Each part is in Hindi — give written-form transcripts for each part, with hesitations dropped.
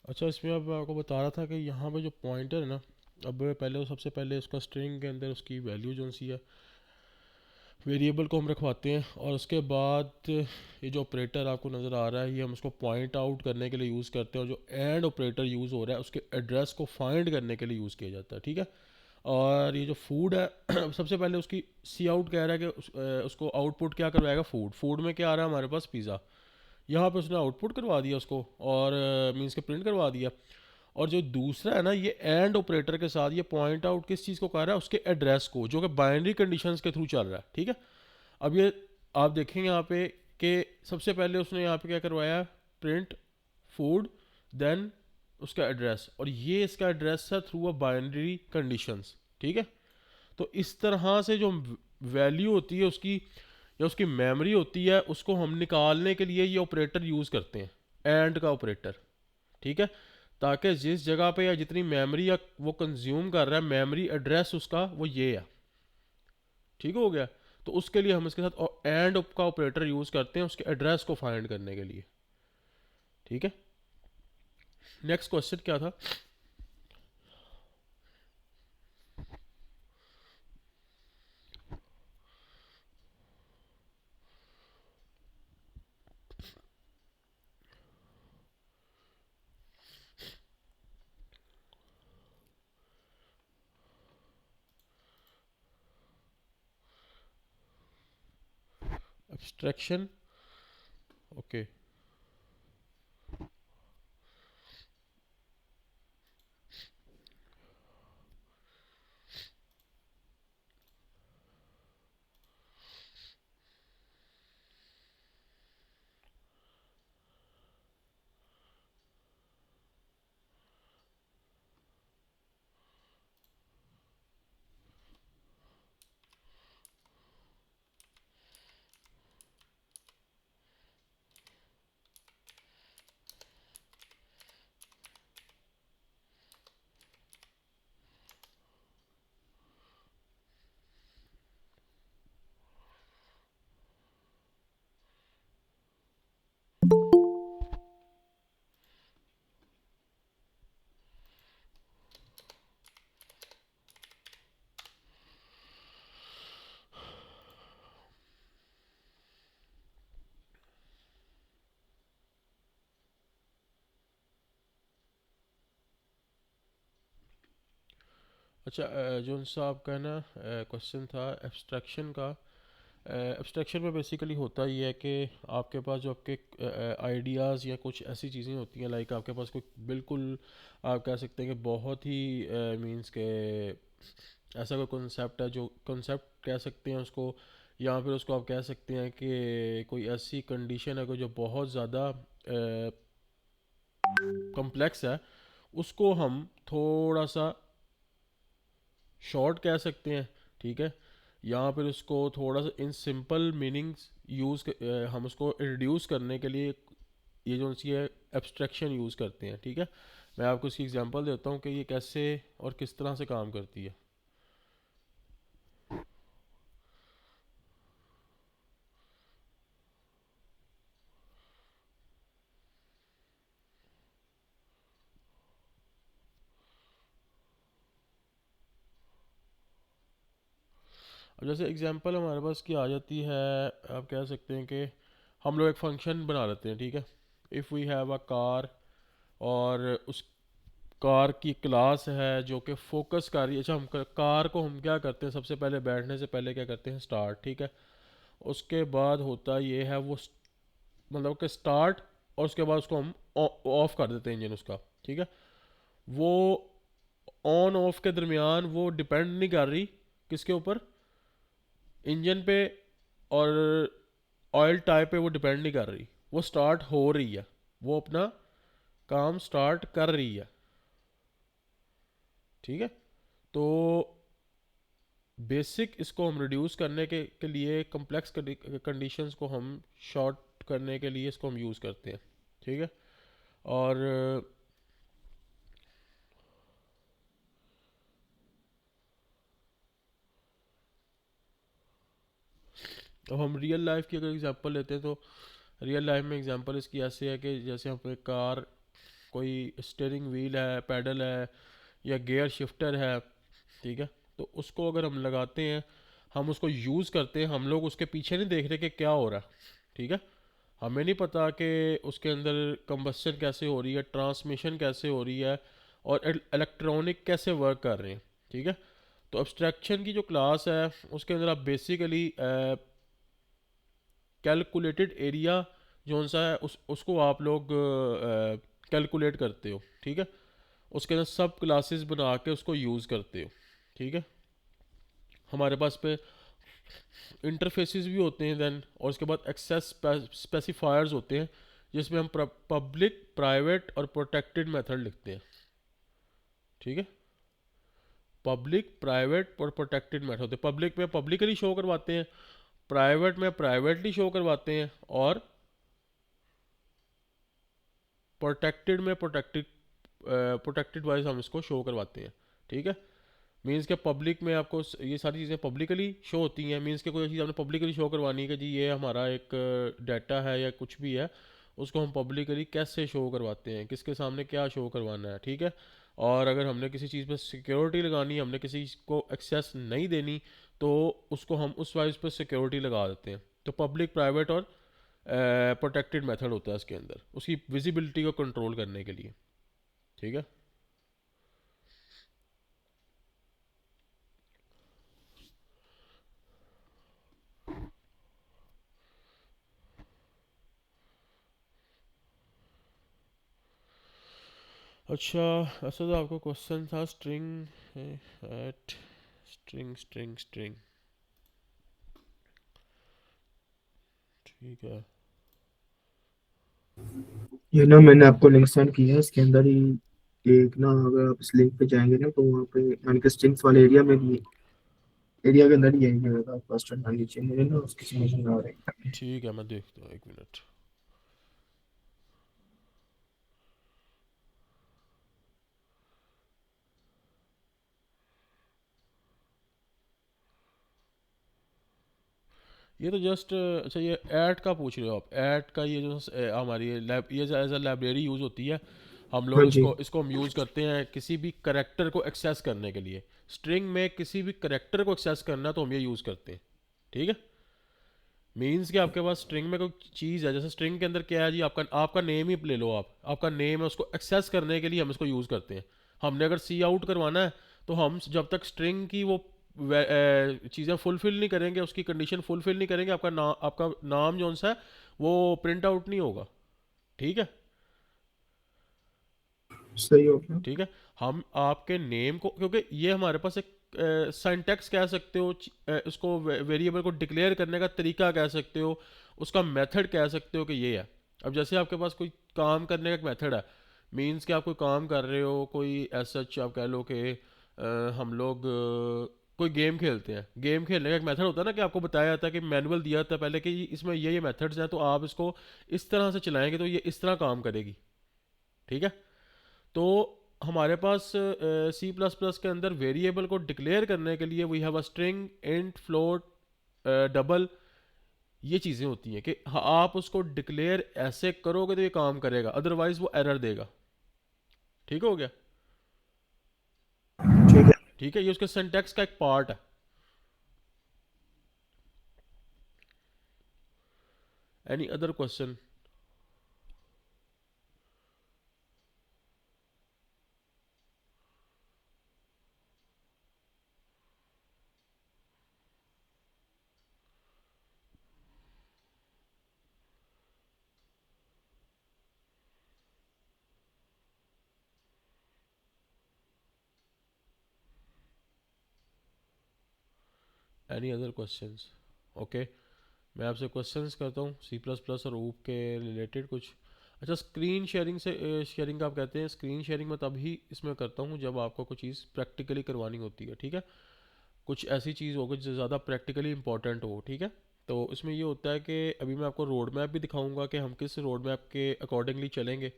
अच्छा, इसमें अब मैं आपको बता रहा था कि यहाँ पे जो पॉइंटर है ना, अब पहले तो सबसे पहले उसका स्ट्रिंग के अंदर उसकी वैल्यू जो सी है वेरिएबल को हम रखवाते हैं, और उसके बाद ये जो ऑपरेटर आपको नज़र आ रहा है ये हम उसको पॉइंट आउट करने के लिए यूज़ करते हैं, और जो एंड ऑपरेटर यूज़ हो रहा है उसके एड्रेस को फाइंड करने के लिए यूज़ किया जाता है, ठीक है। और ये जो फूड है सबसे पहले उसकी सी आउट कह रहा है कि उसको आउटपुट क्या करवाएगा, फूड। फूड में क्या आ रहा है हमारे पास, पिज़्ज़ा। यहाँ पे उसने आउटपुट करवा दिया उसको, और मीन्स के प्रिंट करवा दिया। और जो दूसरा है ना, ये एंड ऑपरेटर के साथ ये पॉइंट आउट किस चीज़ को कर रहा है, उसके एड्रेस को, जो कि बाइनरी कंडीशंस के थ्रू चल रहा है, ठीक है। अब ये आप देखेंगे यहाँ पे कि सबसे पहले उसने यहाँ पे क्या करवाया, प्रिंट फूड, देन उसका एड्रेस, और ये इसका एड्रेस है थ्रू अ बाइनरी कंडीशंस, ठीक है। तो इस तरह से जो वैल्यू होती है उसकी, या उसकी मेमोरी होती है, उसको हम निकालने के लिए ये ऑपरेटर यूज़ करते हैं, एंड का ऑपरेटर, ठीक है। ताकि जिस जगह पे या जितनी मेमोरी या वो कंज्यूम कर रहा है, मेमोरी एड्रेस उसका वो ये है, ठीक हो गया। तो उसके लिए हम इसके साथ एंड का ऑपरेटर यूज़ करते हैं उसके एड्रेस को फाइंड करने के लिए, ठीक है। नेक्स्ट क्वेश्चन क्या था? Abstraction, okay. अच्छा, जो सा आपका ना क्वेश्चन था एब्स्ट्रैक्शन का। एब्स्ट्रैक्शन में बेसिकली होता ही है कि आपके पास जो आपके आइडियाज़ या कुछ ऐसी चीज़ें होती हैं, लाइक आपके पास कोई बिल्कुल, आप कह सकते हैं कि बहुत ही मींस के ऐसा कोई कॉन्सेप्ट है, जो कॉन्सेप्ट कह सकते हैं उसको, या फिर उसको आप कह सकते हैं कि कोई ऐसी कंडीशन है कि जो बहुत ज़्यादा कॉम्प्लेक्स है, उसको हम थोड़ा सा शॉर्ट कह सकते हैं, ठीक है। या फिर उसको थोड़ा सा इन सिंपल मीनिंग्स हम उसको रिड्यूस करने के लिए ये जो सी है एब्स्ट्रैक्शन यूज़ करते हैं, ठीक है। मैं आपको इसकी एग्जांपल देता हूँ कि ये कैसे और किस तरह से काम करती है। अब जैसे एग्जांपल हमारे पास की आ जाती है, आप कह सकते हैं कि हम लोग एक फंक्शन बना लेते हैं, ठीक है। If we have a car, और उस कार की क्लास है जो कि फोकस कर रही है। अच्छा, हम कार को हम क्या करते हैं, सबसे पहले बैठने से पहले क्या करते हैं, स्टार्ट, ठीक है। उसके बाद होता ये है वो मतलब कि स्टार्ट, और उसके बाद उसको हम ऑफ कर देते हैं इंजन उसका, ठीक है। वो ऑन ऑफ के दरमियान वो डिपेंड नहीं कर रही किसके ऊपर, इंजन पे और ऑयल टाइप पे वो डिपेंड नहीं कर रही, वो स्टार्ट हो रही है, वो अपना काम स्टार्ट कर रही है, ठीक है। तो बेसिक इसको हम रिड्यूस करने के लिए कम्प्लेक्स कंडीशंस को हम शॉर्ट करने के लिए इसको हम यूज़ करते हैं, ठीक है। और अब हम रियल लाइफ की अगर एग्जांपल लेते हैं, तो रियल लाइफ में एग्जांपल इसकी ऐसे है कि जैसे हम एक कार कोई स्टीयरिंग व्हील है, पैडल है, या गियर शिफ्टर है, ठीक है, तो उसको अगर हम लगाते हैं, हम उसको यूज़ करते हैं, हम लोग उसके पीछे नहीं देख रहे कि क्या हो रहा है, ठीक है, हमें नहीं पता कि उसके अंदर कंबस्शन कैसे हो रही है, ट्रांसमिशन कैसे हो रही है, और इलेक्ट्रॉनिक कैसे वर्क कर रहे हैं, ठीक है। तो अब्स्ट्रैक्शन की जो क्लास है उसके अंदर आप बेसिकली कैलकुलेटेड एरिया जोन सा है उसको आप लोग कैलकुलेट करते हो, ठीक है, उसके अंदर सब क्लासेस बना के उसको यूज़ करते हो, ठीक है। हमारे पास पे इंटरफेसेस भी होते हैं देन, और उसके बाद एक्सेस स्पेसिफायर्स होते हैं जिसमें हम पब्लिक, प्राइवेट और प्रोटेक्टेड मेथड लिखते हैं, ठीक है। पब्लिक, प्राइवेट और प्रोटेक्टेड मेथड होते हैं। पब्लिक में पब्लिकली शो करवाते हैं, प्राइवेट में प्राइवेटली शो करवाते हैं, और प्रोटेक्टेड में प्रोटेक्टेड वाइज हम इसको शो करवाते हैं, ठीक है। मीन्स के पब्लिक में आपको ये सारी चीज़ें पब्लिकली शो होती हैं, मीन्स के कोई चीज़ आपने पब्लिकली शो करवानी है कि जी ये हमारा एक डाटा है या कुछ भी है, उसको हम पब्लिकली कैसे शो करवाते हैं, किसके सामने क्या शो करवाना है, ठीक है। और अगर हमने किसी चीज़ पर सिक्योरिटी लगानी है, हमने किसी को एक्सेस नहीं देनी, तो उसको हम उस वाइज पर सिक्योरिटी लगा देते हैं। तो पब्लिक, प्राइवेट और प्रोटेक्टेड मेथड होता है इसके अंदर उसकी विजिबिलिटी को कंट्रोल करने के लिए, ठीक है। अच्छा, ऐसा तो आपका क्वेश्चन था string at string string string, ठीक है। ये ना मैंने आपको लिंक सेंड किया है, इसके अंदर ही एक ना, अगर आप इस लिंक पे जाएंगे ना तो वहाँ पे यानी कि स्ट्रिंग्स वाले एरिया में भी, एरिया के अंदर ही यही होगा आपका स्ट्रिंग। नीचे मुझे ना उसकी समझ में आ रही है। ठीक है, मैं देखता हूँ, एक मिनट। ये तो जस्ट अच्छा, ये ऐड का पूछ रहे हो आप? ऐड का ये जो हमारी लैब ये एज अ लाइब्रेरी यूज़ होती है, हम हाँ लोग जी। इसको हम यूज़ करते हैं किसी भी करेक्टर को एक्सेस करने के लिए। स्ट्रिंग में किसी भी करेक्टर को एक्सेस करना तो हम ये यूज़ करते हैं, ठीक है। मीन्स कि आपके पास स्ट्रिंग में कोई चीज़ है, जैसे स्ट्रिंग के अंदर क्या है जी, आपका आपका नेम ही ले लो आप, आपका नेम है, उसको एक्सेस करने के लिए हम इसको यूज़ करते हैं। हमने अगर सी आउट करवाना है, तो हम जब तक स्ट्रिंग की वो चीज़ें फुलफ़िल नहीं करेंगे, उसकी कंडीशन फुलफ़िल नहीं करेंगे, आपका नाम जो सा है वो प्रिंट आउट नहीं होगा, ठीक है। सही हो गया। ठीक है, हम आपके नेम को, क्योंकि ये हमारे पास एक सिंटैक्स कह सकते हो, उसको वेरिएबल को डिक्लेयर करने का तरीका कह सकते हो, उसका मेथड कह सकते हो कि ये है। अब जैसे आपके पास कोई काम करने का एक मेथड है, मींस कि आप कोई काम कर रहे हो, कोई ऐसा आप कह लो कि हम लोग कोई गेम खेलते हैं, गेम खेलने का एक मेथड होता है ना, कि आपको बताया जाता है कि मैनुअल दिया जाता है पहले कि इसमें ये मेथड्स हैं, तो आप इसको इस तरह से चलाएंगे तो ये इस तरह काम करेगी, ठीक है। तो हमारे पास सी प्लस प्लस के अंदर वेरिएबल को डिक्लेयर करने के लिए we have a string, int, float, double, ये चीज़ें होती हैं कि आप उसको डिक्लेयर ऐसे करोगे तो ये काम करेगा, अदरवाइज वो एरर देगा, ठीक हो गया। ठीक है। ठीक है, ये उसके सिंटैक्स का एक पार्ट है। Any other question? Any other questions? Okay, मैं आपसे क्वेश्चंस करता हूँ सी प्लस प्लस और ऊप के रिलेटेड कुछ। अच्छा, स्क्रीन शेयरिंग से शेयरिंग आप कहते हैं, स्क्रीन शेयरिंग मैं तभी इसमें करता हूँ जब आपको कोई चीज़ प्रैक्टिकली करवानी होती है, ठीक है। कुछ ऐसी चीज़ होगी जो ज़्यादा प्रैक्टिकली इंपॉर्टेंट हो, ठीक है। तो इसमें ये होता है कि अभी मैं आपको रोड मैप भी दिखाऊंगा कि हम किस रोड मैप के अकॉर्डिंगली चलेंगे,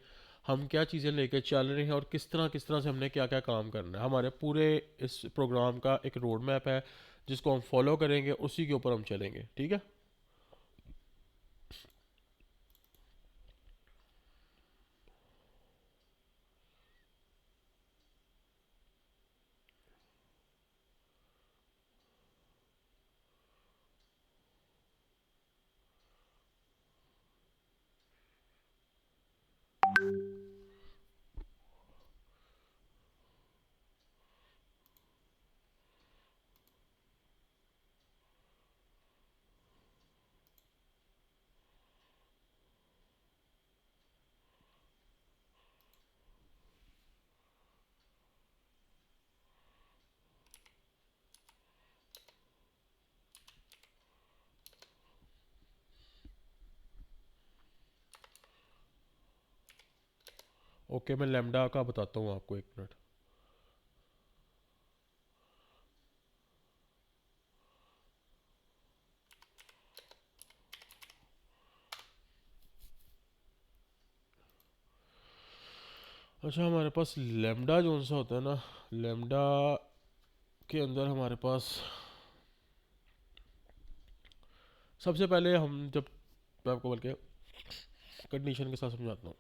हम क्या चीज़ें लेके चल रहे हैं, और किस तरह से हमने क्या क्या काम करना है। हमारे पूरे इस प्रोग्राम का एक रोड मैप है जिसको हम फॉलो करेंगे, उसी के ऊपर हम चलेंगे, ठीक है। ओके, मैं लेमडा का बताता हूँ आपको, एक मिनट। अच्छा, हमारे पास लेमडा जो सा होता है ना, लेमडा के अंदर हमारे पास सबसे पहले हम जब, मैं आपको बल्कि कंडीशन के साथ समझाता हूँ।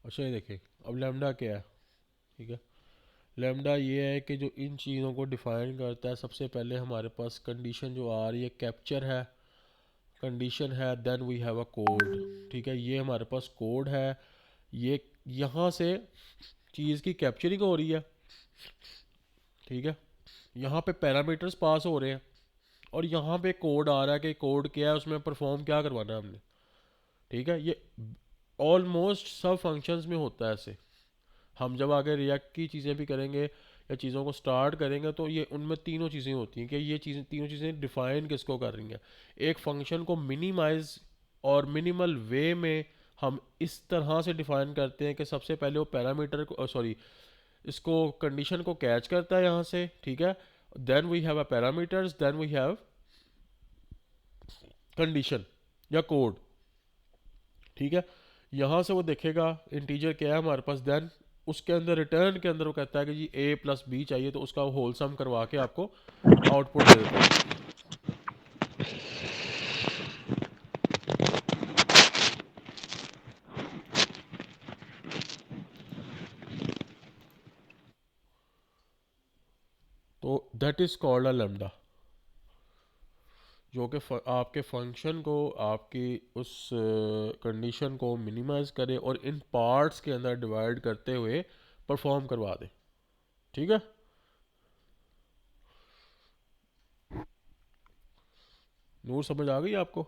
अच्छा, ये देखिए, अब लेमडा क्या है, ठीक है। लेमडा ये है कि जो इन चीज़ों को डिफाइन करता है, सबसे पहले हमारे पास कंडीशन जो आ रही है कैप्चर है, कंडीशन है, then we have a code. ठीक है, ये हमारे पास कोड है। ये यहाँ से चीज़ की कैप्चरिंग हो रही है, ठीक है। यहाँ पे पैरामीटर्स पास हो रहे हैं, और यहाँ पे कोड आ रहा है कि कोड क्या है, उसमें परफॉर्म क्या करवाना है हमने। ठीक है, ये ऑलमोस्ट सब फंक्शंस में होता है ऐसे। हम जब आगे रिएक्ट की चीज़ें भी करेंगे या चीज़ों को स्टार्ट करेंगे, तो ये उनमें तीनों चीज़ें होती हैं कि ये चीज़ें, तीनों चीज़ें डिफाइन किसको कर रही हैं। एक फंक्शन को मिनिमाइज और मिनिमल वे में हम इस तरह से डिफाइन करते हैं कि सबसे पहले वो पैरामीटर को, सॉरी, इसको कंडीशन को कैच करता है यहाँ से, ठीक है। Then we have a parameters, then we have condition या कोड, ठीक है। यहाँ से वो देखेगा इंटीजर क्या है हमारे पास, देन उसके अंदर रिटर्न के अंदर वो कहता है कि जी ए प्लस बी चाहिए, तो उसका होल सम करवा के आपको आउटपुट दे देता है। तो that is called a lambda, जो कि आपके फंक्शन को, आपकी उस कंडीशन को मिनिमाइज करे और इन पार्ट्स के अंदर डिवाइड करते हुए परफॉर्म करवा दे, ठीक है। नूर, समझ आ गई आपको?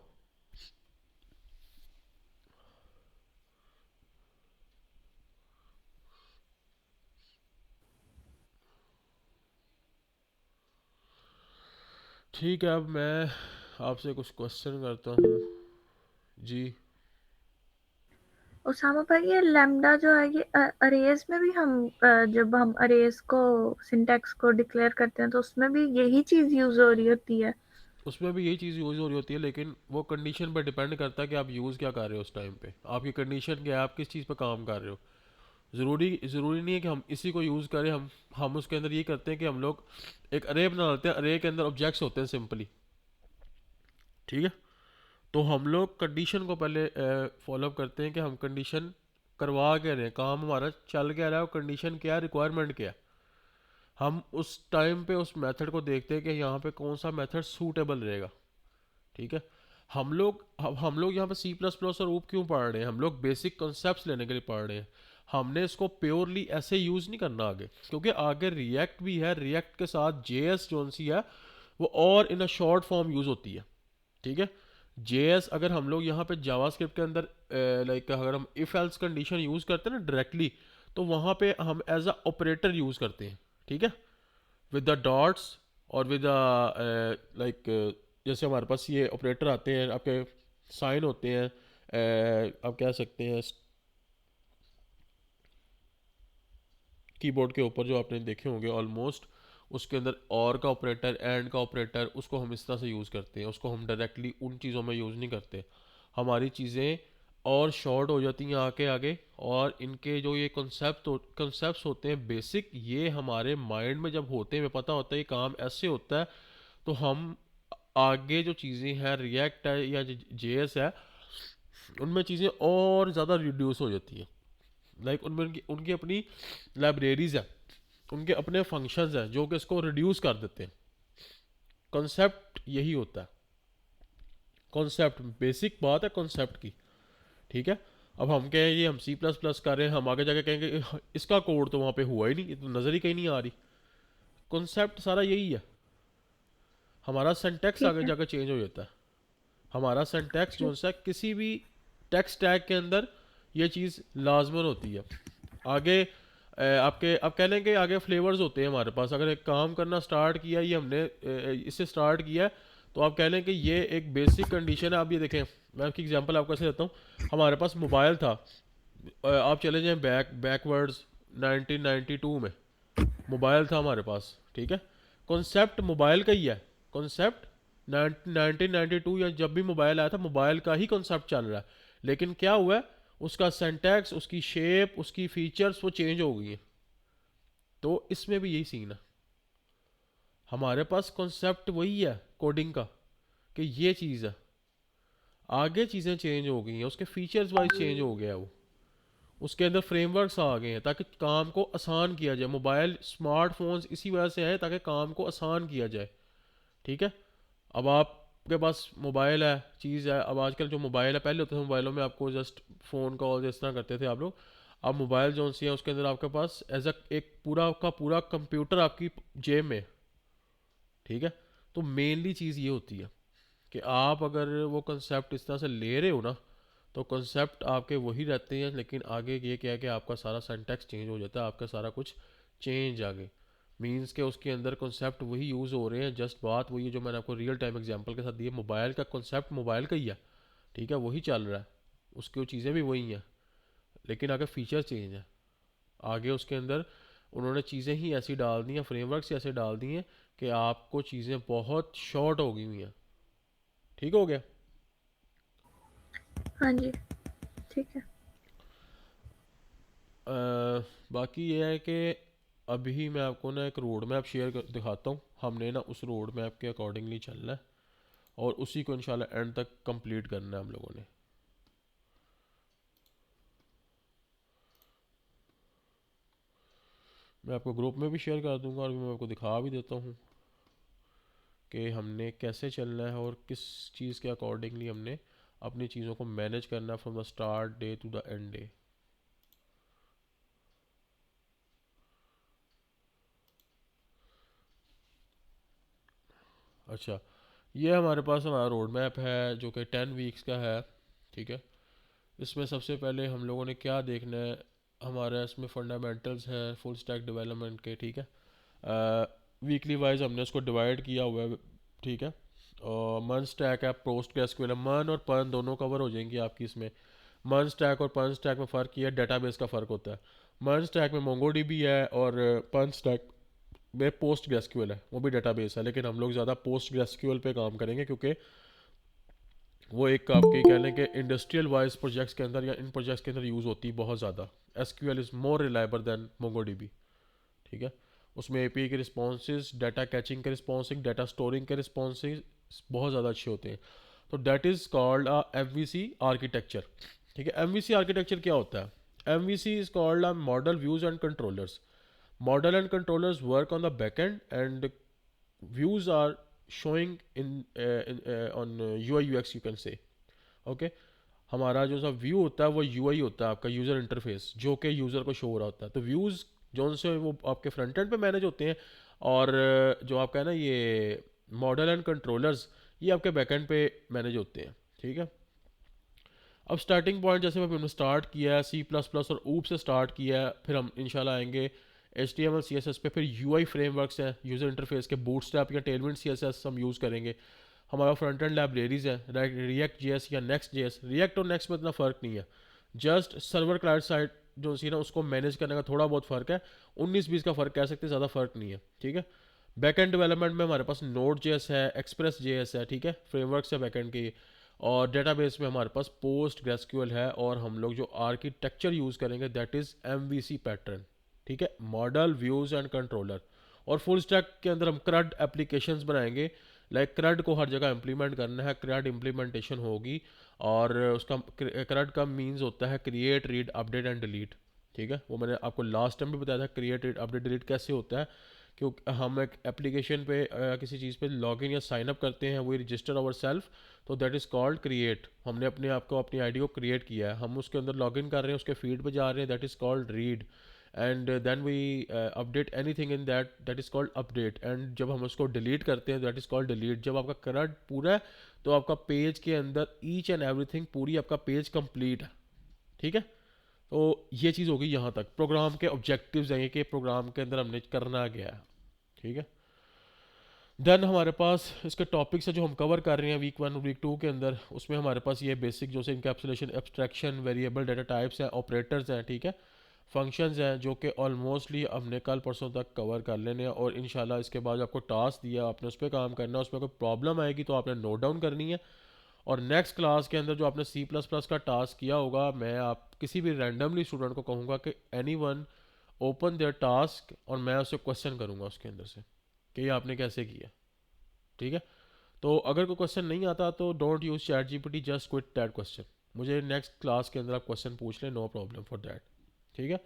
ठीक है, अब मैं आपसे कुछ क्वेश्चन करता हूँ जी। उसामा भाई, ये लैम्डा जो है ये अरेज में भी हम जब हम अरेज को सिंटैक्स को डिक्लेयर करते हैं तो उसमें भी यही चीज यूज हो रही होती है। उसमें भी यही चीज़ यूज़ हो रही होती है, लेकिन वो कंडीशन पर डिपेंड करता है कि आप यूज़ क्या कर रहे हो उस टाइम पे, आपकी कंडीशन क्या है, आप किस चीज़ पर काम कर रहे हो। ज़रूरी नहीं है कि हम इसी को यूज़ करें। हम उसके अंदर ये करते हैं कि हम लोग एक अरे बना लेते हैं, अरे के अंदर ऑब्जेक्ट्स होते हैं सिंपली, ठीक है। तो हम लोग कंडीशन को पहले फॉलोअप करते हैं कि हम कंडीशन करवा क्या रहे हैं, काम हमारा चल क्या रहा है, और कंडीशन क्या है, रिक्वायरमेंट क्या है। हम उस टाइम पे उस मेथड को देखते हैं कि यहाँ पे कौन सा मेथड सूटेबल रहेगा, ठीक है। हम लोग यहाँ पे सी प्लस प्लस और ऊप क्यों पढ़ रहे हैं, हम लोग बेसिक कॉन्सेप्ट्स लेने के लिए पढ़ रहे हैं। हमने इसको प्योरली ऐसे यूज़ नहीं करना आगे, क्योंकि आगे रिएक्ट भी है, रिएक्ट के साथ जेएस जो सी है वो और इन अ शॉर्ट फॉर्म यूज़ होती है, ठीक है। जेएस अगर हम लोग यहाँ पे जावास्क्रिप्ट के अंदर लाइक अगर हम इफ एल्स कंडीशन यूज़ करते हैं ना डायरेक्टली, तो वहाँ पे हम एज अ ऑपरेटर यूज़ करते हैं, ठीक है, विद द डॉट्स और विद लाइक, जैसे हमारे पास ये ऑपरेटर आते हैं आपके, साइन होते हैं, आप कह सकते हैं कीबोर्ड के ऊपर जो आपने देखे होंगे ऑलमोस्ट, उसके अंदर और का ऑपरेटर, एंड का ऑपरेटर, उसको हम इस तरह से यूज़ करते हैं, उसको हम डायरेक्टली उन चीज़ों में यूज़ नहीं करते। हमारी चीज़ें और शॉर्ट हो जाती हैं आगे आगे, और इनके जो ये कॉन्सेप्ट्स होते हैं बेसिक, ये हमारे माइंड में जब होते हैं, हमें पता होता है ये काम ऐसे होता है, तो हम आगे जो चीज़ें हैं, रिएक्ट है या जेएस है, उनमें चीज़ें और ज़्यादा रिड्यूस हो जाती हैं। लाइक उनमें उनकी उनकी अपनी लाइब्रेरीज हैं, उनके अपने फंक्शंस हैं जो कि इसको रिड्यूस कर देते हैं। कॉन्सेप्ट यही होता है, कॉन्सेप्ट बेसिक बात है कॉन्सेप्ट की, ठीक है। अब हम कहें ये हम C++ कर रहे हैं, हम आगे जाके कहेंगे इसका कोड तो वहाँ पे हुआ ही नहीं, ये तो नज़र ही कहीं नहीं आ रही। कॉन्सेप्ट सारा यही है। हमारा सिंटैक्स ठीक आगे है। जाकर चेंज हो जाता है। हमारा सिंटैक्स जो ठीक। सा किसी भी टेक्स्ट टैग के अंदर ये चीज़ लाजमन होती है। आगे आपके आप कह लेंगे आगे फ्लेवर्स होते हैं हमारे पास। अगर एक काम करना स्टार्ट किया, ये हमने इससे स्टार्ट किया है, तो आप कह लें कि ये एक बेसिक कंडीशन है। आप ये देखें, मैं आपकी एग्जांपल आपको ऐसे देता हूँ। हमारे पास मोबाइल था, आप चले जाएं बैकवर्ड्स 1992 में मोबाइल था हमारे पास, ठीक है। कॉन्सेप्ट मोबाइल का ही है, कॉन्सेप्ट 1992 या जब भी मोबाइल आया था मोबाइल का ही कॉन्सेप्ट चल रहा है। लेकिन क्या हुआ है, उसका सिंटैक्स, उसकी शेप, उसकी फीचर्स वो चेंज हो गई हैं। तो इसमें भी यही सीन है, हमारे पास कॉन्सेप्ट वही है कोडिंग का कि ये चीज़ है, आगे चीज़ें चेंज हो गई हैं, उसके फीचर्स वाइज चेंज हो गया है वो, उसके अंदर फ्रेमवर्क्स आ गए हैं ताकि काम को आसान किया जाए। मोबाइल स्मार्टफोन्स इसी वजह से आए ताकि काम को आसान किया जाए, ठीक है। अब आपके पास मोबाइल है, चीज़ है। अब आजकल जो मोबाइल है, पहले होते थे मोबाइलों में आपको जस्ट फ़ोन कॉल इस तरह करते थे आप लोग। अब मोबाइल जो सी है उसके अंदर आपके पास एज अ एक पूरा का पूरा कंप्यूटर आपकी जेब में, ठीक है। तो मेनली चीज़ ये होती है कि आप अगर वो कंसेप्ट इस तरह से ले रहे हो ना, तो कंसेप्ट आपके वही रहते हैं, लेकिन आगे ये क्या है कि आपका सारा सिंटैक्स चेंज हो जाता है, आपका सारा कुछ चेंज आगे मींस के उसके अंदर कंसेप्ट वही यूज़ हो रहे हैं। जस्ट बात वही है जो मैंने आपको रियल टाइम एग्जांपल के साथ दी है। मोबाइल का कंसेप्ट मोबाइल का ही है, ठीक है, वही चल रहा है, उसकी वो चीज़ें भी वही हैं, लेकिन आगे फीचर चेंज है। आगे उसके अंदर उन्होंने चीज़ें ही ऐसी डाल दी हैं, फ्रेमवर्क्स ऐसे डाल दिए हैं कि आपको चीज़ें बहुत शॉर्ट हो गई हुई हैं। ठीक हो गया। हाँ जी, ठीक है। बाकी ये है कि अभी मैं आपको ना एक रोड मैप दिखाता हूँ। हमने ना उस रोड मैप के अकॉर्डिंगली चलना है और उसी को इंशाल्लाह एंड तक कंप्लीट करना है हम लोगों ने। मैं आपको ग्रुप में भी शेयर कर दूंगा और भी मैं आपको दिखा भी देता हूँ कि हमने कैसे चलना है और किस चीज़ के अकॉर्डिंगली हमने अपनी चीज़ों को मैनेज करना है from the start day to the end day. अच्छा, ये हमारे पास हमारा रोड मैप है जो कि 10 वीक्स का है, ठीक है। इसमें सबसे पहले हम लोगों ने क्या देखना है, हमारा इसमें फंडामेंटल्स है फुल स्टैक डेवलपमेंट के, ठीक है। वीकली वाइज हमने उसको डिवाइड किया हुआ है, ठीक है। और मन स्टैक है, पोस्ट एसक्यूएल है, मन और पर्न दोनों कवर हो जाएंगी आपकी इसमें। मन स्टैक और पर्न स्टैक में फ़र्क ये है, डेटाबेस का फ़र्क होता है। मन स्टैक में मोंगोडीबी है और पर्न स्टैक में पोस्ट ग्रेसक्यूएल है, वो भी डेटाबेस है, लेकिन हम लोग ज़्यादा पोस्ट ग्रेसक्यूएल पे काम करेंगे क्योंकि वो एक आपके कह लें कि इंडस्ट्रियल वाइज प्रोजेक्ट्स के अंदर या इन प्रोजेक्ट्स के अंदर यूज़ होती है बहुत ज़्यादा। SQL is more reliable than MongoDB, ठीक है। उसमें एपीआई के रिस्पॉन्सेज, डाटा कैचिंग के रिस्पॉन्सिंग, डाटा स्टोरिंग के रिस्पॉन्सेज बहुत ज़्यादा अच्छे होते हैं। तो that is called a MVC architecture, ठीक है। एमवीसी आर्किटेक्चर क्या होता है? MVC is called a model views and controllers. Model and controllers work on the backend and views are showing on UI UX you can say, okay। हमारा जो सा व्यू होता है वो यूआई होता है, आपका यूज़र इंटरफेस, जो कि यूज़र को शो हो रहा होता है। तो व्यूज़ जो से वो आपके फ्रंट एंड पे मैनेज होते हैं और जो आपका है ना ये मॉडल एंड कंट्रोलर्स ये आपके बैकएंड पे मैनेज होते हैं, ठीक है। अब स्टार्टिंग पॉइंट जैसे हमने स्टार्ट किया है C++ और ऊप से स्टार्ट किया है, फिर हम इंशाल्लाह आएंगे HTML CSS पे, फिर UI फ्रेमवर्क्स हैं यूज़र इंटरफेस के, बूटस्ट्रैप या टेलविंड CSS हम यूज़ करेंगे। हमारा फ्रंट एंड लाइब्रेरीज है रिएक्ट JS या नेक्स्ट JS। रिएक्ट और नेक्स्ट में इतना फ़र्क नहीं है, जस्ट सर्वर क्लाइंट साइड जो सी ना उसको मैनेज करने का थोड़ा बहुत फ़र्क है, 19-20 का फ़र्क कह सकते हैं, ज़्यादा फ़र्क नहीं है, ठीक है। बैक एंड डेवलपमेंट में हमारे पास नोड JS है, एक्सप्रेस JS है, ठीक है, फ्रेमवर्क्स है बैक एंड के। और डेटाबेस में हमारे पास पोस्ट ग्रेसक्यूएल है और हम लोग जो आर्किटेक्चर यूज़ करेंगे दैट इज़ एमवीसी पैटर्न, ठीक है, मॉडल व्यूज़ एंड कंट्रोलर। और फुल स्टैक के अंदर हम क्रड एप्लीकेशंस बनाएंगे, लाइक क्रड को हर जगह इंप्लीमेंट करना है, क्रड इम्प्लीमेंटेशन होगी। और उसका क्रड का मीन्स होता है create read update and delete, ठीक है, वो मैंने आपको लास्ट टाइम भी बताया था क्रिएट अपडेट डिलीट कैसे होता है। क्योंकि हम एक एप्लीकेशन पे किसी चीज़ पे लॉगिन या साइन अप करते हैं, वी रजिस्टर आवर सेल्फ, तो दैट इज़ कॉल्ड क्रिएट। हमने अपने आप को अपनी आईडी को क्रिएट किया है, हम उसके अंदर लॉगिन कर रहे हैं, उसके फीड पे जा रहे हैं, that is called read. And then we update anything in that, that is called update. And जब हम उसको डिलीट करते हैं दैट इज़ कॉल्ड डिलीट। जब आपका करंट पूरा है तो आपका पेज के अंदर ईच एंड एवरीथिंग, पूरी आपका पेज कंप्लीट है। ठीक है, तो ये चीज़ होगी यहाँ तक। प्रोग्राम के ऑब्जेक्टिव्स हैं कि प्रोग्राम के अंदर हमने करना गया है। ठीक है, देन हमारे पास इसके टॉपिक्स है जो हम कवर कर रहे हैं वीक 1 वीक 2 के अंदर। उसमें हमारे पास ये बेसिक जो से encapsulation, abstraction, variable data types हैं, ऑपरेटर्स हैं, ठीक है, फंक्शंस हैं, जो कि ऑलमोस्टली हमने कल परसों तक कवर कर लेने हैं। और इंशाल्लाह इसके बाद आपको टास्क दिया, आपने उस पर काम करना है। उसमें कोई प्रॉब्लम आएगी तो आपने नोट डाउन करनी है। और नेक्स्ट क्लास के अंदर जो आपने C++ का टास्क किया होगा, मैं आप किसी भी रैंडमली स्टूडेंट को कहूँगा कि any one open there task, और मैं उससे क्वेश्चन करूँगा उसके अंदर से कि ये आपने कैसे किया। ठीक है, तो अगर कोई क्वेश्चन नहीं आता तो don't use ChatGPT, just quit that question. मुझे नेक्स्ट क्लास के अंदर आप क्वेश्चन पूछ लें, नो प्रॉब्लम फॉर दैट। ठीक है,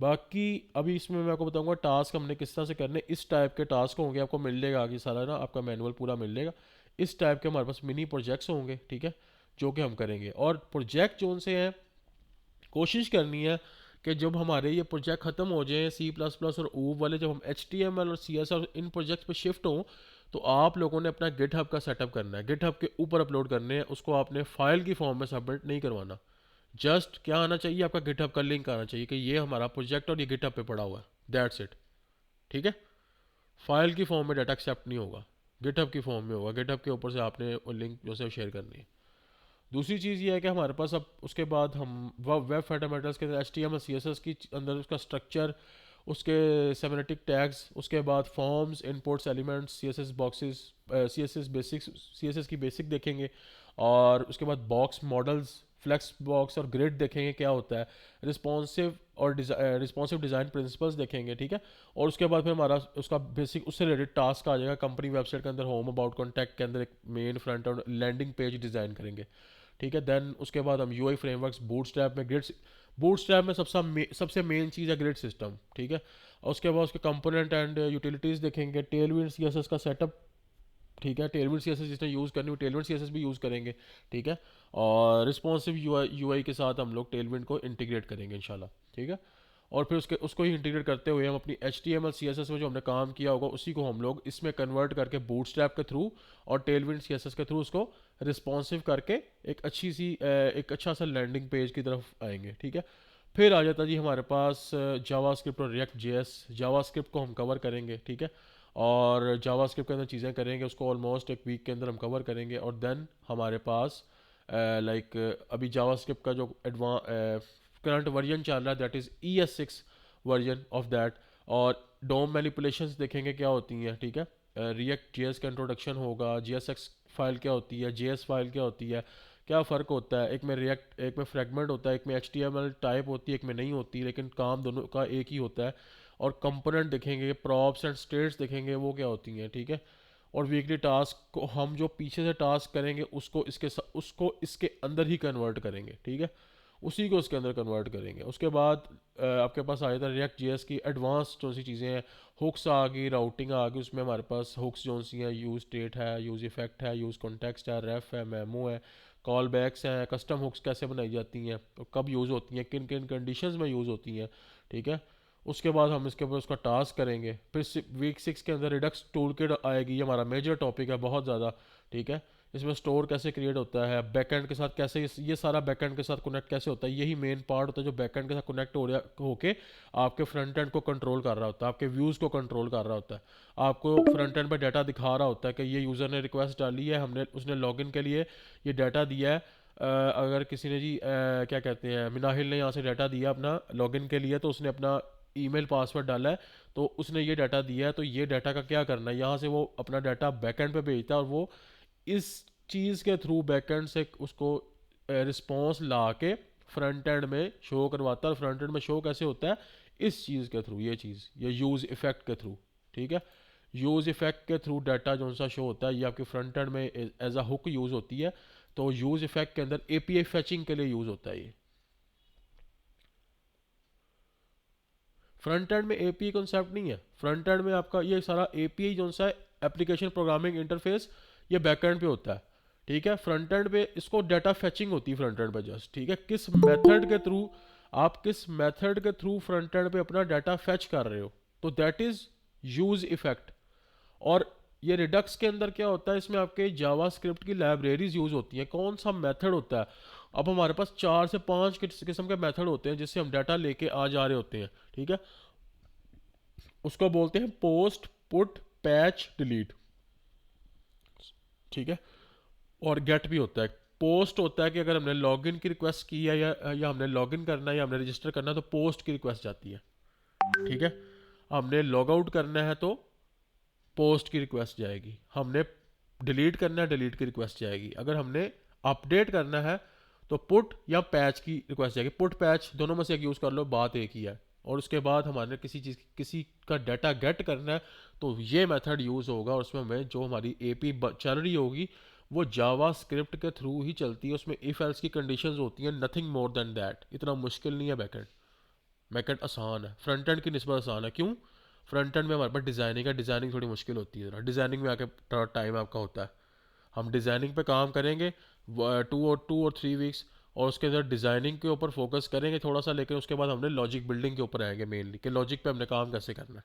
बाकी अभी इसमें मैं आपको बताऊंगा टास्क हमने किस तरह से करने। इस टाइप के टास्क होंगे, आपको मिल लेगा आगे सारा ना, आपका मैनुअल पूरा मिल लेगा। इस टाइप के हमारे पास मिनी प्रोजेक्ट्स होंगे, ठीक है, जो कि हम करेंगे। और प्रोजेक्ट जो उनसे हैं, कोशिश करनी है कि जब हमारे ये प्रोजेक्ट ख़त्म हो जाए C++ और ऊब वाले, जब हम HTML और CSS और इन प्रोजेक्ट्स पे शिफ्ट हों, तो आप लोगों ने अपना गिटहब का सेटअप करना है, गिटहब के ऊपर अपलोड करने हैं। उसको आपने फाइल की फॉर्म में सबमिट नहीं करवाना। जस्ट क्या आना चाहिए, आपका गिटहब का लिंक आना चाहिए कि ये हमारा प्रोजेक्ट और ये गिटहब पे पड़ा हुआ है, दैट्स इट। ठीक है, फाइल की फॉर्म में डाटा एक्सेप्ट नहीं होगा, गिटहब की फॉर्म में होगा। गिटहब के ऊपर से आपने वो लिंक जो है शेयर करनी है। दूसरी चीज़ ये है कि हमारे पास अब उसके बाद हम वेब फंडामेंटल्स के अंदर HTML CSS की अंदर उसका स्ट्रक्चर, उसके सेमेटिक टैग्स, उसके बाद forms, inputs, elements, CSS boxes, CSS basics, CSS की बेसिक देखेंगे। और उसके बाद बॉक्स मॉडल्स, फ्लेक्स बॉक्स और ग्रिड देखेंगे क्या होता है, रिस्पॉन्सिव और रिस्पॉन्सिव डिज़ाइन प्रिंसिपल्स देखेंगे। ठीक है, और उसके बाद फिर हमारा उसका बेसिक उससे रिलेटेड टास्क आ जाएगा। कंपनी वेबसाइट के अंदर होम अबाउट कॉन्टैक्ट के अंदर एक मेन फ्रंट और लैंडिंग पेज डिज़ाइन करेंगे। ठीक है, देन उसके बाद हम UI फ्रेमवर्क्स, बूटस्ट्रैप में ग्रिड, बूटस्ट्रैप में सबसे मेन चीज़ है ग्रिड सिस्टम। ठीक है, और उसके बाद उसके कंपोनेंट एंड यूटिलिटीज़ देखेंगे। टेलविंड CSS का सेटअप, ठीक है, टेलविंड CSS जिसने यूज़ करनी हो टेलविंड CSS भी यूज़ करेंगे। ठीक है, और रिस्पॉन्सिव UI के साथ हम लोग टेलविंड को इंटीग्रेट करेंगे इंशाल्लाह। ठीक है, और फिर उसको ही इंटीग्रेट करते हुए हम अपनी HTML CSS में जो हमने काम किया होगा उसी को हम लोग इसमें कन्वर्ट करके बूटस्ट्रैप के थ्रू और टेलविंड CSS के थ्रू उसको रिस्पॉन्सिव करके एक अच्छा सा लैंडिंग पेज की तरफ आएंगे। ठीक है, फिर आ जाता जी हमारे पास जावास्क्रिप्ट और रिएक्ट JS। जावास्क्रिप्ट को हम कवर करेंगे, ठीक है, और जावास्क्रिप्ट के अंदर चीज़ें करेंगे, उसको ऑलमोस्ट एक वीक के अंदर हम कवर करेंगे। और देन हमारे पास अभी जावास्क्रिप्ट का जो करंट वर्जन चल रहा है that is ES6 version of that. और डोम मैनिपुलेशंस देखेंगे क्या होती हैं। ठीक है, रिएक्ट JS का इंट्रोडक्शन होगा, JSX फाइल क्या होती है, JS फाइल क्या होती है, क्या फ़र्क होता है, एक में रिएक्ट, एक में फ्रेगमेंट होता है, एक में HTML टाइप होती है, एक में नहीं होती, लेकिन काम दोनों का एक ही होता है। और कंपोनेंट देखेंगे, प्रॉप्स एंड स्टेट्स देखेंगे वो क्या होती हैं। ठीक है, और वीकली टास्क को हम जो पीछे से टास्क करेंगे उसको इसके अंदर ही कन्वर्ट करेंगे। ठीक है, उसी को इसके अंदर कन्वर्ट करेंगे। उसके बाद आपके पास आ जाता है रिएक्ट JS की एडवांस जो सी चीज़ें हैं, हुक्स आ गई, राउटिंग आ गई। उसमें हमारे पास हुक्स जो सी हैं, यूज़ स्टेट है, यूज़ इफेक्ट है, यूज़ कॉन्टेक्स्ट है, रेफ है, मेमो है, कॉल बैक्स हैं, कस्टम हुक्स कैसे बनाई जाती हैं, कब यूज़ होती हैं, किन किन कंडीशंस में यूज़ होती हैं। ठीक है, उसके बाद हम इसके ऊपर उसका टास्क करेंगे। फिर वीक 6 के अंदर रिडक्स टूल किट आएगी, ये हमारा मेजर टॉपिक है बहुत ज़्यादा। ठीक है, इसमें स्टोर कैसे क्रिएट होता है, बैकएंड के साथ कैसे ये सारा बैकएंड के साथ कनेक्ट कैसे होता है, यही मेन पार्ट होता है जो बैकएंड के साथ कनेक्ट होके आपके फ्रंट एंड को कंट्रोल कर रहा होता है, आपके व्यूज़ को कंट्रोल कर रहा होता है, आपको फ्रंट एंड पर डाटा दिखा रहा होता है कि ये यूज़र ने रिक्वेस्ट डाली है, उसने लॉगिन के लिए ये डाटा दिया है। अगर किसी ने जी क्या कहते हैं, मिनाहिल ने यहाँ से डाटा दिया अपना लॉगिन के लिए, तो उसने अपना ईमेल पासवर्ड डाला है, तो उसने ये डाटा दिया है, तो ये डाटा का क्या करना है, यहाँ से वो अपना डाटा बैकएंड पे भेजता है और वो इस चीज़ के थ्रू बैकएंड से उसको रिस्पॉन्स ला के फ्रंट एंड में शो करवाता है। और फ्रंट एंड में शो कैसे होता है, इस चीज़ के थ्रू, ये यूज़ इफेक्ट के थ्रू। ठीक है, यूज़ इफेक्ट के थ्रू डाटा जो सा शो होता है ये आपके फ्रंट एंड में एज अ हुक यूज़ होती है। तो यूज़ इफेक्ट के अंदर API फैचिंग के लिए यूज़ होता है ये। फ्रंट एंड में एपीआई कॉन्सेप्ट नहीं है। फ्रंट एंड में आपका ये सारा एपीआई जो सा है, एप्लीकेशन प्रोग्रामिंग इंटरफेस, ये बैक एंड पे होता है। ठीक है, फ्रंट एंड पे इसको डाटा फेचिंग होती है फ्रंट एंड पे जस्ट। ठीक है, किस मेथड के थ्रू आप किस मेथड के थ्रू फ्रंट एंड पे अपना डाटा फेच कर रहे हो, तो दैट इज यूज इफेक्ट। और ये रिडक्स के अंदर क्या होता है, इसमें आपके जावास्क्रिप्ट की लाइब्रेरीज यूज होती हैं। कौन सा मेथड होता है, अब हमारे पास 4 से 5 किस्म के मेथड होते हैं जिससे हम डाटा लेके आ जा रहे होते हैं। ठीक है, उसको बोलते हैं पोस्ट, पुट, पैच, डिलीट। ठीक है, और गेट भी होता है। पोस्ट होता है कि अगर हमने लॉगिन की रिक्वेस्ट की है या हमने लॉगिन करना है या हमने रजिस्टर करना है तो पोस्ट की रिक्वेस्ट जाती है। ठीक है, हमने लॉग आउट करना है तो पोस्ट की रिक्वेस्ट जाएगी, हमने डिलीट करना है डिलीट की रिक्वेस्ट जाएगी, अगर हमने अपडेट करना है तो पुट या पैच की रिक्वेस्ट जाएगी। पुट पैच दोनों में से एक यूज़ कर लो, बात एक ही है। और उसके बाद हमारे किसी का डाटा गेट करना है तो ये मेथड यूज़ होगा, और उसमें हमें जो हमारी एपी चल रही होगी वो जावा स्क्रिप्ट के थ्रू ही चलती है। उसमें इफ़ एल्स की कंडीशंस होती हैं, नथिंग मोर देन दैट। इतना मुश्किल नहीं है बैकेंड। बैकेंड आसान है, फ्रंट एंड की निस्बत आसान है। क्यों? फ्रंट एंड में हमारे पास डिज़ाइनिंग है, डिज़ाइनिंग थोड़ी मुश्किल होती है। ज़रा डिज़ाइनिंग में आके थोड़ा टाइम आपका होता है। हम डिज़ाइनिंग पे काम करेंगे 2 और 3 वीक्स, और उसके अंदर डिज़ाइनिंग के ऊपर फोकस करेंगे थोड़ा सा, लेकिन उसके बाद हमने लॉजिक बिल्डिंग के ऊपर आएंगे मेनली, कि लॉजिक पे हमने काम कैसे करना है।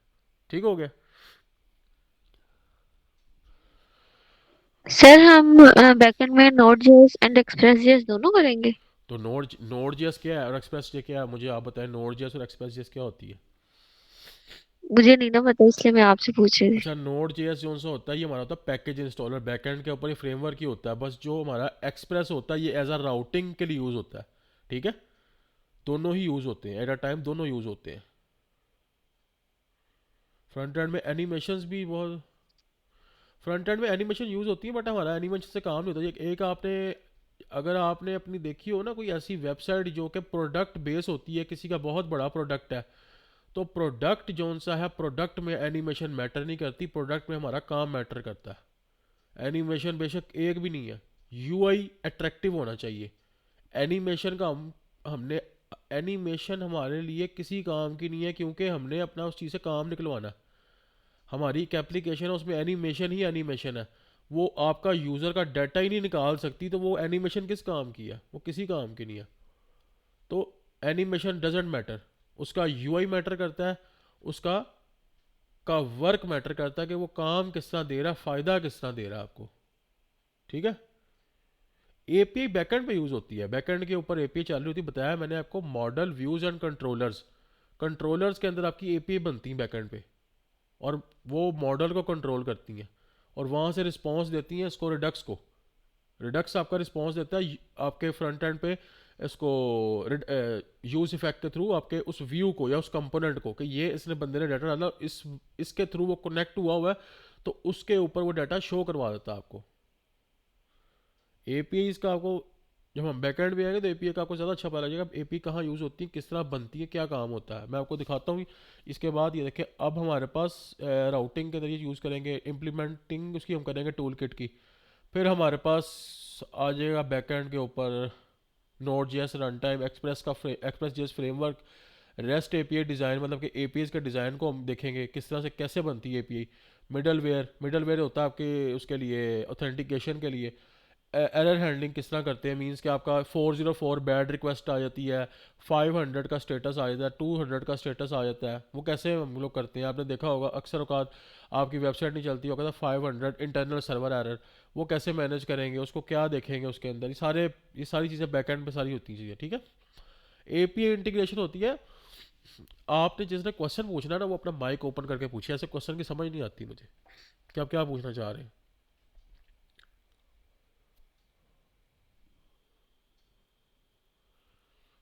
ठीक हो गया? सर हम बैकएंड में node JS and express JS दोनों करेंगे? तो नोड जेएस क्या है और एक्सप्रेस जे क्या है, मुझे आप बताएं। नोड जेएस और एक्सप्रेस जेएस क्या होती है? मुझे नहीं ना पता, इसलिए मैं आपसे पूछ रही थी। अच्छा, नोड जेएस जो सा होता है ये हमारा होता है पैकेज इंस्टॉलर, बैकएंड के ऊपर ये फ्रेमवर्क ही होता है बस। जो हमारा एक्सप्रेस होता है ये एज अ राउटिंग के लिए यूज़ होता है। ठीक है, दोनों ही यूज़ होते हैं एट अ टाइम, दोनों यूज़ होते हैं। फ्रंट एंड में एनिमेशंस भी बहुत, फ्रंट एंड में एनिमेशन यूज़ होती है, बट हमारा एनिमेशन से काम नहीं होता। एक आपने, अगर आपने अपनी देखी हो ना कोई ऐसी वेबसाइट जो कि प्रोडक्ट बेस होती है, किसी का बहुत बड़ा प्रोडक्ट है, तो प्रोडक्ट जौन सा है, प्रोडक्ट में एनिमेशन मैटर नहीं करती, प्रोडक्ट में हमारा काम मैटर करता है। एनिमेशन बेशक एक भी नहीं है, यूआई अट्रैक्टिव होना चाहिए। एनिमेशन का हमने एनिमेशन हमारे लिए किसी काम की नहीं है, क्योंकि हमने अपना उस चीज़ से काम निकलवाना है। हमारी एक एप्लीकेशन है, उसमें एनिमेशन ही एनिमेशन है, वो आपका यूज़र का डाटा ही नहीं निकाल सकती, तो वो एनिमेशन किस काम की है? वो किसी काम की नहीं है। तो एनिमेशन डजेंट मैटर, उसका यूआई मैटर करता है, उसका का वर्क मैटर करता है कि वो काम किस तरह दे रहा है, फ़ायदा किस तरह दे रहा है आपको। ठीक है, एपीआई बैकएंड पे यूज़ होती है, बैकएंड के ऊपर एपीआई चालू होती है। बताया मैंने आपको, model, views and controllers. Controllers के अंदर आपकी एपीआई बनती है बैकएंड पे, और वो मॉडल को कंट्रोल करती हैं और वहाँ से रिस्पॉन्स देती हैं इसको, रिडक्स को। रिडक्स आपका रिस्पॉन्स देता है आपके फ्रंट एंड पे इसको यूज इफेक्ट के थ्रू आपके उस व्यू को या उस कंपोनेंट को, कि ये इसने बंदे ने डाटा डाला, इसके थ्रू वो कनेक्ट हुआ है, तो उसके ऊपर वो डाटा शो करवा देता है आपको। एपीआई का आपको, जब हम बैकएंड पे आएंगे तो एपीआई का आपको ज़्यादा अच्छा पता लगेगा एपीआई कहाँ यूज़ होती है, किस तरह बनती है, क्या काम होता है। मैं आपको दिखाता हूँ। इसके बाद ये देखिए, अब हमारे पास राउटिंग के जरिए यूज़ करेंगे, इम्प्लीमेंटिंग उसकी हम करेंगे टूल किट की। फिर हमारे पास आ जाएगा बैकएंड के ऊपर node JS run time, express JS framework, rest API design, मतलब कि एपीआई के डिज़ाइन को हम देखेंगे किस तरह से कैसे बनती है एपीआई। मिडलवेयर होता है आपके उसके लिए ऑथेंटिकेशन के लिए। एरर हैंडलिंग किस तरह करते हैं, मींस कि आपका 404 बैड रिक्वेस्ट आ जाती है, 500 का स्टेटस आ जाता है, 200 का स्टेटस आ जाता है, वो कैसे हम लोग करते हैं। आपने देखा होगा अक्सर औकात आपकी वेबसाइट नहीं चलती होगा, तो 500 इंटरनल सर्वर एरर, वो कैसे मैनेज करेंगे, उसको क्या देखेंगे उसके अंदर। ये सारी चीज़ें बैकएंड पे सारी होती हैं। ठीक है, एपीआई इंटीग्रेशन होती है। आपने जिसने क्वेश्चन पूछना ना वो अपना माइक ओपन करके पूछे, ऐसे क्वेश्चन की समझ नहीं आती मुझे कि आप क्या पूछना चाह रहे हैं।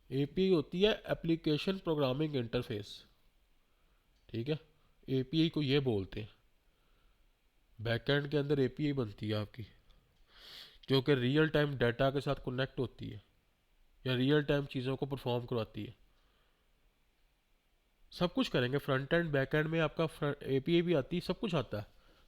एपीआई होती है एप्लीकेशन प्रोग्रामिंग इंटरफेस। ठीक है, एपीआई को ये बोलते हैं। बैकएंड के अंदर एपीआई बनती है आपकी, जो कि रियल टाइम डाटा के साथ कनेक्ट होती है या रियल टाइम चीज़ों को परफॉर्म करवाती है। सब कुछ करेंगे फ्रंट एंड बैक एंड में, आपका एपीआई भी आती है, सब कुछ आता है।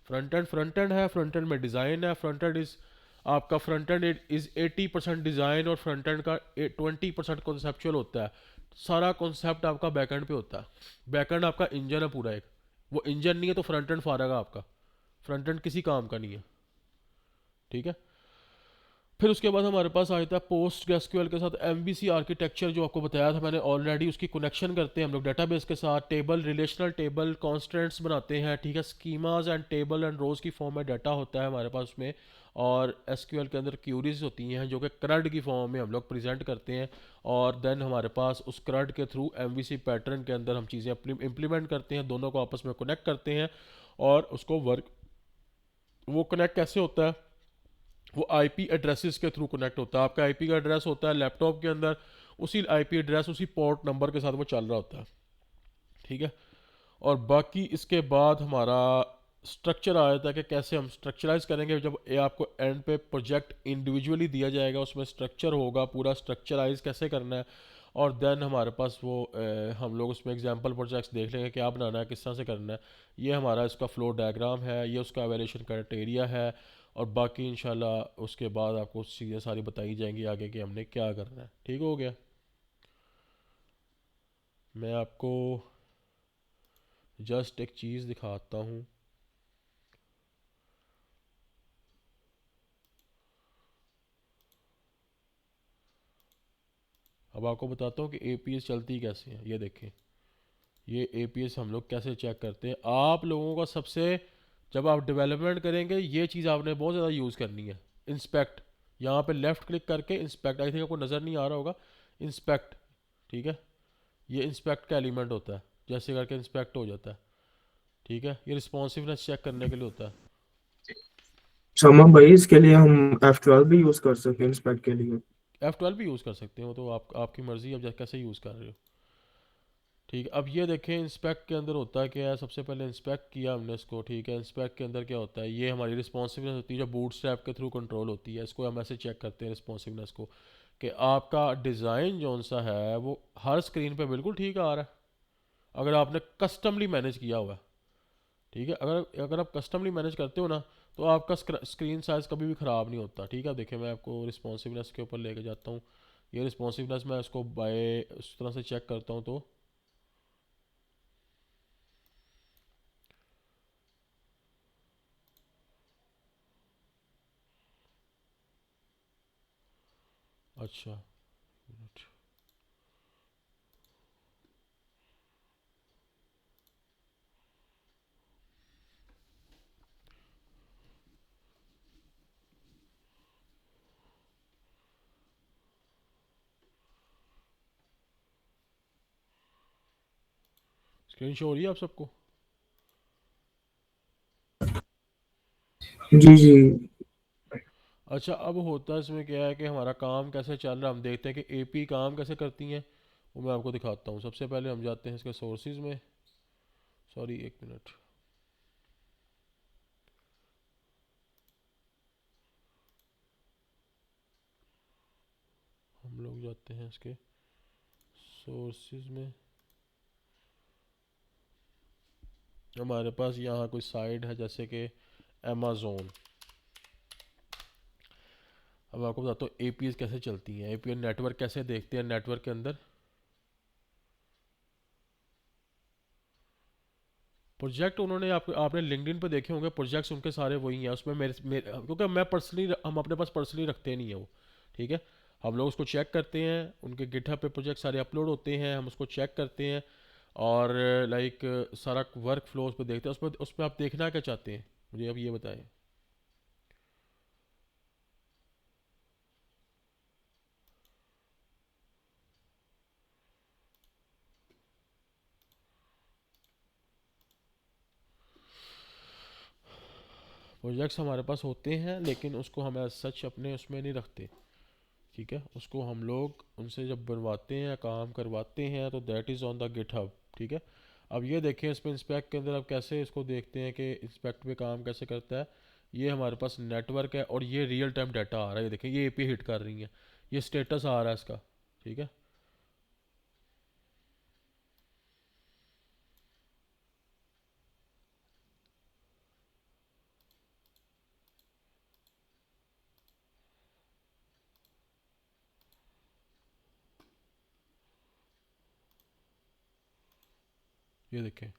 फ्रंट एंड है, फ्रंट एंड में डिज़ाइन है, फ्रंट एंड इज आपका फ्रंट एंड इज 80% डिज़ाइन और फ्रंट एंड का 20% कॉन्सेप्चुअल होता है। सारा कॉन्सेप्ट आपका बैकएंड पे होता है। बैकएंड आपका इंजन है पूरा एक, वो इंजन नहीं है तो फ्रंट एंड फारग है आपका, फ्रंट एंड किसी काम का नहीं है, ठीक है। फिर उसके बाद हमारे पास आ जाता है पोस्ट एसक्यूएल के साथ एमवीसी आर्किटेक्चर, जो आपको बताया था मैंने ऑलरेडी। उसकी कनेक्शन करते हैं हम लोग डेटाबेस के साथ, टेबल, रिलेशनल टेबल, कॉन्स्टेंट्स बनाते हैं, ठीक है। स्कीमाज एंड टेबल एंड रोज की फॉर्म में डाटा होता है हमारे पास उसमें, और एसक्यूएल के अंदर क्यूरीज होती हैं जो कि क्रड की फॉर्म में हम लोग प्रेजेंट करते हैं, और देन हमारे पास उस क्रड के थ्रू एमवीसी पैटर्न के अंदर हम चीज़ें इम्प्लीमेंट करते हैं, दोनों को आपस में कनेक्ट करते हैं और उसको वर्क। वो कनेक्ट कैसे होता है? वो आईपी एड्रेसेस के थ्रू कनेक्ट होता है। आपका आईपी का एड्रेस होता है लैपटॉप के अंदर, उसी आईपी एड्रेस उसी पोर्ट नंबर के साथ वो चल रहा होता है, ठीक है। और बाकी इसके बाद हमारा स्ट्रक्चर आ जाता है कि कैसे हम स्ट्रक्चराइज करेंगे। जब ये आपको एंड पे प्रोजेक्ट इंडिविजुअली दिया जाएगा, उसमें स्ट्रक्चर होगा, पूरा स्ट्रक्चराइज कैसे करना है, और देन हमारे पास वो हम लोग उसमें एग्जांपल प्रोजेक्ट्स देख लेंगे क्या बनाना है, किस तरह से करना है। ये हमारा इसका फ्लो डायग्राम है, ये उसका एवेल्यूशन क्राइटेरिया है, और बाकी इंशाल्लाह उसके बाद आपको चीज़ें सारी बताई जाएंगी आगे कि हमने क्या करना है। ठीक हो गया। मैं आपको जस्ट एक चीज़ दिखाता हूँ। अब आपको बताता हूँ कि एपीएस चलती कैसे है। ये देखें, ये एपीएस हम लोग कैसे चेक करते हैं। आप लोगों का सबसे, जब आप डेवलपमेंट करेंगे ये चीज़ आपने बहुत ज़्यादा यूज़ करनी है। इंस्पेक्ट, यहाँ पे लेफ़्ट क्लिक करके इंस्पेक्ट, आई थिंक आपको नज़र नहीं आ रहा होगा, इंस्पेक्ट, ठीक है। ये इंस्पेक्ट का एलिमेंट होता है, जैसे करके इंस्पेक्ट हो जाता है, ठीक है। ये रिस्पॉन्सिवनेस चेक करने के लिए होता है। शमा भाई, इसके लिए हम F12 भी यूज कर सकते हैं इंस्पेक्ट के लिए? F12 भी यूज़ कर सकते हो, तो आपकी मर्ज़ी, अब कैसे यूज़ कर रहे हो, ठीक है। अब ये देखें इंस्पेक्ट के अंदर होता है क्या है। सबसे पहले इंस्पेक्ट किया हमने इसको, ठीक है। इंस्पेक्ट के अंदर क्या होता है, ये हमारी रिस्पॉन्सिवनेस होती है जो बूटस्ट्रैप के थ्रू कंट्रोल होती है। इसको हम ऐसे चेक करते हैं रिस्पॉन्सिवनेस को, कि आपका डिज़ाइन जौन सा है वो हर स्क्रीन पे बिल्कुल ठीक आ रहा है, अगर आपने कस्टमली मैनेज किया हुआ है, ठीक है। अगर अगर आप कस्टमली मैनेज करते हो ना, तो आपका स्क्रीन साइज़ कभी भी ख़राब नहीं होता, ठीक है। देखिए मैं आपको रिस्पॉन्सिवनेस के ऊपर लेके जाता हूँ। ये रिस्पॉन्सिवनेस मैं इसको बाय उस तरह से चेक करता हूँ, तो अच्छा, स्क्रीन शो हो रही है आप सबको? जी जी। अच्छा, अब होता है इसमें क्या है कि हमारा काम कैसे चल रहा है, हम देखते हैं कि एपी काम कैसे करती हैं। वो मैं आपको दिखाता हूँ। सबसे पहले हम जाते हैं इसके सोर्सेज में, सॉरी एक मिनट, हम लोग जाते हैं इसके सोर्सेज में। हमारे पास यहाँ कोई साइट है जैसे कि अमेज़ोन। अब आपको बताता हूँ एपीएस कैसे चलती हैं, एपीएस नेटवर्क कैसे देखते हैं। नेटवर्क के अंदर प्रोजेक्ट उन्होंने आपने लिंक्डइन पे देखे होंगे, प्रोजेक्ट्स उनके सारे वही हैं। उसमें क्योंकि मैं पर्सनली, हम अपने पास पर्सनली रखते नहीं है वो, ठीक है। हम लोग उसको चेक करते हैं, उनके गिटहब पे प्रोजेक्ट सारे अपलोड होते हैं, हम उसको चेक करते हैं, और लाइक सारा वर्क फ्लो उस पर देखते हैं। उसमें आप देखना क्या चाहते हैं, मुझे अब ये बताएं। प्रोजेक्ट्स हमारे पास होते हैं, लेकिन उसको हम एज सच अपने उसमें नहीं रखते, ठीक है। उसको हम लोग उनसे जब बनवाते हैं, काम करवाते हैं, तो that is on the GitHub, ठीक है। अब ये देखें इसमें इंस्पेक्ट के अंदर अब कैसे इसको देखते हैं कि इंस्पेक्ट में काम कैसे करता है। ये हमारे पास नेटवर्क है, और ये रियल टाइम डाटा आ रहा है। ये देखें, ये एपी हिट कर रही है, ये स्टेटस आ रहा है इसका, ठीक है। ये देखें,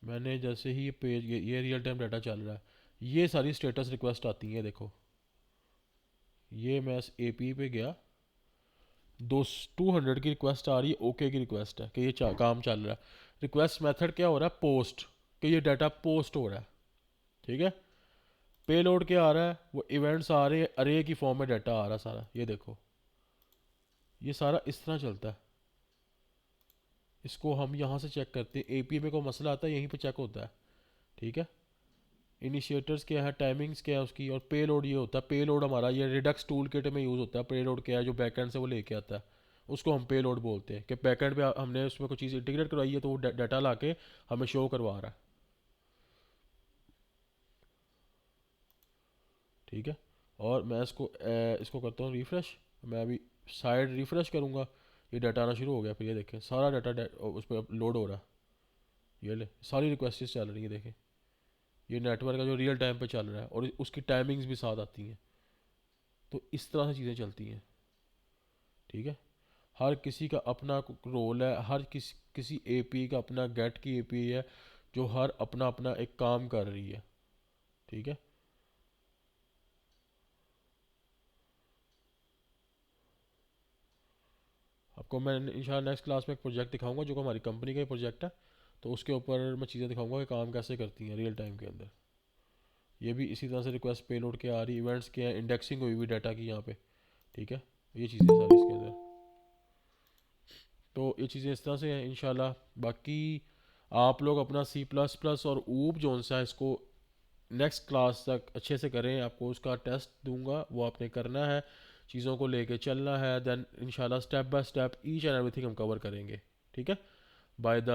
मैंने जैसे ही ये पेज, ये रियल टाइम डाटा चल रहा है, ये सारी स्टेटस रिक्वेस्ट आती हैं। देखो ये मैं एपी पे गया, 200 की रिक्वेस्ट आ रही है, ओके की रिक्वेस्ट है कि ये काम चल रहा है। रिक्वेस्ट मेथड क्या हो रहा है, पोस्ट, कि ये डाटा पोस्ट हो रहा है। ठीक है, पेलोड क्या आ रहा है, वो इवेंट्स आ रहे हैं, अरे की फॉर्म में डाटा आ रहा है सारा। ये देखो ये सारा इस तरह चलता है। इसको हम यहाँ से चेक करते हैं, एपी में कोई मसला आता है यहीं पे चेक होता है। ठीक है, इनिशिएटर्स क्या है, टाइमिंग्स क्या है उसकी, और पेलोड ये होता है। पेलोड हमारा ये रिडक्स टूल किट में यूज़ होता है। पेलोड क्या है, जो बैकएंड से वो लेके आता है, उसको हम पेलोड बोलते हैं। कि बैकएंड पे हमने उसमें कोई चीज़ इंटीग्रेट करवाई है तो वो डाटा ला के हमें शो करवा रहा है। ठीक है, और मैं इसको करता हूँ रिफ़्रेश। मैं अभी साइड रिफ़्रेश करूँगा, ये डाटा आना शुरू हो गया। फिर ये देखें सारा डाटा उस पर लोड हो रहा है। ये ले सारी रिक्वेस्ट चल रही है। देखें ये नेटवर्क का जो रियल टाइम पे चल रहा है, और उसकी टाइमिंग्स भी साथ आती हैं। तो इस तरह से चीज़ें चलती हैं। ठीक है, हर किसी का अपना रोल है, हर किसी एपी का अपना, गेट की एपी है जो हर अपना अपना एक काम कर रही है। ठीक है, आपको मैं इंशाल्लाह नेक्स्ट क्लास में एक प्रोजेक्ट दिखाऊंगा जो कि हमारी कंपनी का ही प्रोजेक्ट है। तो उसके ऊपर मैं चीज़ें दिखाऊंगा कि काम कैसे करती हैं रियल टाइम के अंदर। ये भी इसी तरह से रिक्वेस्ट पेलोड के आ रही, इवेंट्स के हैं, इंडेक्सिंग हुई हुई डाटा की यहाँ पे। ठीक है, ये चीज़ें सारी इसके अंदर। तो ये चीज़ें इस तरह से हैं इंशाल्लाह। बाकी आप लोग अपना सी प्लस प्लस और ऊप जो सा है इसको नेक्स्ट क्लास तक अच्छे से करें। आपको उसका टेस्ट दूंगा, वो आपने करना है, चीज़ों को लेके चलना है। देन इंशाल्लाह step by step each and everything हम कवर करेंगे। ठीक है, बाय द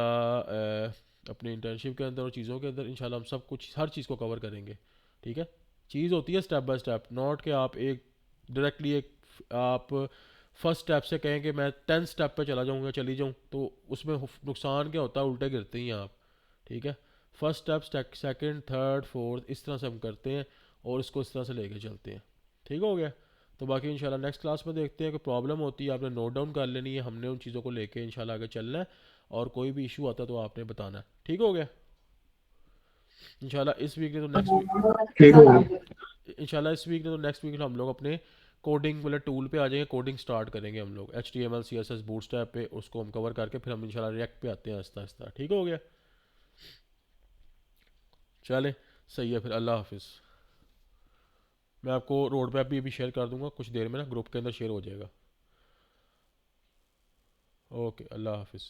अपने इंटर्नशिप के अंदर और चीज़ों के अंदर इंशाल्लाह हम सब कुछ, हर चीज़ को कवर करेंगे। ठीक है, चीज़ होती है स्टेप बाय स्टेप, नॉट कि आप एक डायरेक्टली एक आप फर्स्ट स्टेप से कहें कि मैं 10 स्टेप पे चला जाऊँगा, चली जाऊँ, तो उसमें नुकसान क्या होता है, उल्टे गिरते हैं आप। ठीक है, first step, second, third, fourth, इस तरह से हम करते हैं और इसको इस तरह से लेके चलते हैं। ठीक हो गया, तो बाकी इंशाल्लाह नेक्स्ट क्लास में देखते हैं कि प्रॉब्लम होती है आपने नोट डाउन कर लेनी है, हमने उन चीज़ों को लेके इंशाल्लाह आगे चलना है, और कोई भी इशू आता है तो आपने बताना है। ठीक हो गया, इंशाल्लाह इस वीक ने तो नेक्स्ट वीक, ठीक हो गया। इंशाल्लाह इस वीक ने तो नेक्स्ट वीक हम लोग अपने कोडिंग वाले टूल पे आ जाएंगे, कोडिंग स्टार्ट करेंगे हम लोग HTML CSS बूटस्ट्रैप पे, उसको हम कवर करके फिर हम इंशाल्लाह रिएक्ट पे आते हैं आहिस्ता आहिस्ता। ठीक हो गया, चले सही है, फिर अल्लाह हाफिज़। मैं आपको रोड मैप भी अभी शेयर कर दूंगा कुछ देर में ना, ग्रुप के अंदर शेयर हो जाएगा। ओके, अल्लाह हाफिज़।